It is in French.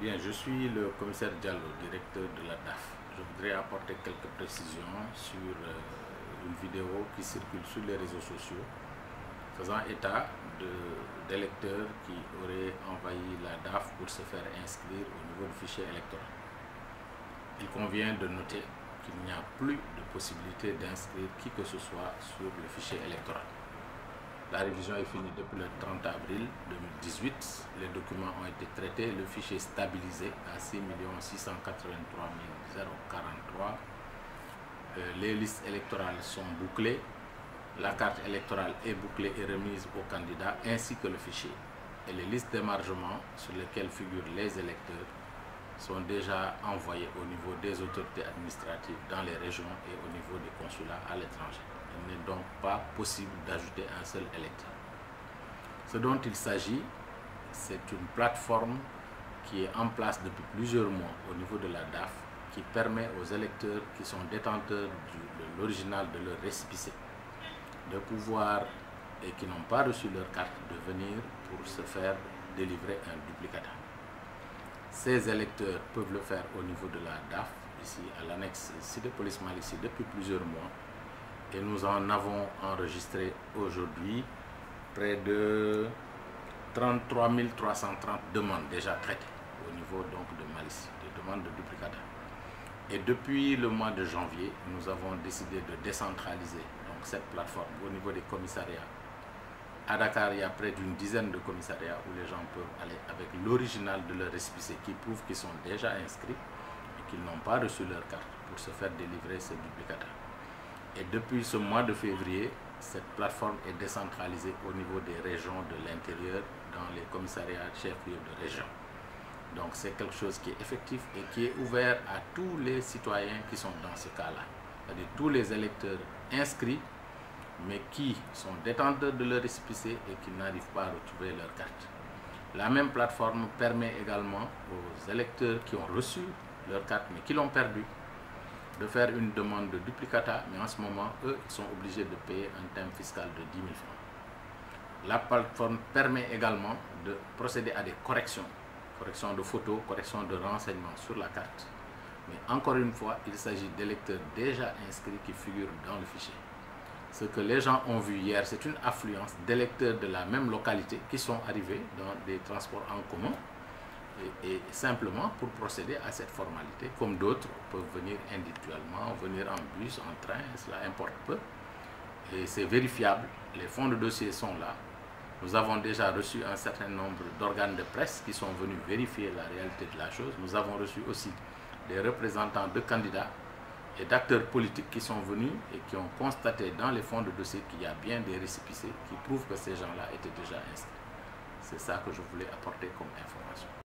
Bien, je suis le commissaire Diallo, directeur de la DAF. Je voudrais apporter quelques précisions sur une vidéo qui circule sur les réseaux sociaux faisant état d'électeurs qui auraient envahi la DAF pour se faire inscrire au niveau du fichier électoral. Il convient de noter qu'il n'y a plus de possibilité d'inscrire qui que ce soit sur le fichier électoral. La révision est finie depuis le 30 avril 2018. Les documents ont été traités, le fichier stabilisé à 6 683 043. Les listes électorales sont bouclées. La carte électorale est bouclée et remise aux candidats ainsi que le fichier. Et les listes d'émargement sur lesquelles figurent les électeurs sont déjà envoyées au niveau des autorités administratives dans les régions et au niveau des consulats à l'étranger. Il n'est donc pas possible d'ajouter un seul électeur. Ce dont il s'agit, c'est une plateforme qui est en place depuis plusieurs mois au niveau de la DAF qui permet aux électeurs qui sont détenteurs de l'original de leur récépissé de pouvoir et qui n'ont pas reçu leur carte de venir pour se faire délivrer un duplicata. Ces électeurs peuvent le faire au niveau de la DAF, ici à l'annexe Cité Police Malick depuis plusieurs mois. Et nous en avons enregistré aujourd'hui près de 33 330 demandes déjà traitées au niveau donc de Malick, des demandes de duplicata. Et depuis le mois de janvier, nous avons décidé de décentraliser donc cette plateforme au niveau des commissariats. À Dakar, il y a près d'une dizaine de commissariats où les gens peuvent aller avec l'original de leur récépissé qui prouve qu'ils sont déjà inscrits et qu'ils n'ont pas reçu leur carte pour se faire délivrer ce duplicata. Et depuis ce mois de février, cette plateforme est décentralisée au niveau des régions de l'intérieur dans les commissariats chefs-lieux de région. Donc c'est quelque chose qui est effectif et qui est ouvert à tous les citoyens qui sont dans ce cas-là. C'est-à-dire tous les électeurs inscrits, mais qui sont détenteurs de leur récépissé et qui n'arrivent pas à retrouver leur carte. La même plateforme permet également aux électeurs qui ont reçu leur carte mais qui l'ont perdue de faire une demande de duplicata, mais en ce moment, eux, ils sont obligés de payer un thème fiscal de 10 000 francs. La plateforme permet également de procéder à des corrections de photos, corrections de renseignements sur la carte. Mais encore une fois, il s'agit d'électeurs déjà inscrits qui figurent dans le fichier. Ce que les gens ont vu hier, c'est une affluence d'électeurs de la même localité qui sont arrivés dans des transports en commun et simplement pour procéder à cette formalité, comme d'autres peuvent venir individuellement, venir en bus, en train, cela importe peu. Et c'est vérifiable, les fonds de dossier sont là. Nous avons déjà reçu un certain nombre d'organes de presse qui sont venus vérifier la réalité de la chose. Nous avons reçu aussi des représentants de candidats et d'acteurs politiques qui sont venus et qui ont constaté dans les fonds de dossier qu'il y a bien des récépissés qui prouvent que ces gens-là étaient déjà inscrits. C'est ça que je voulais apporter comme information.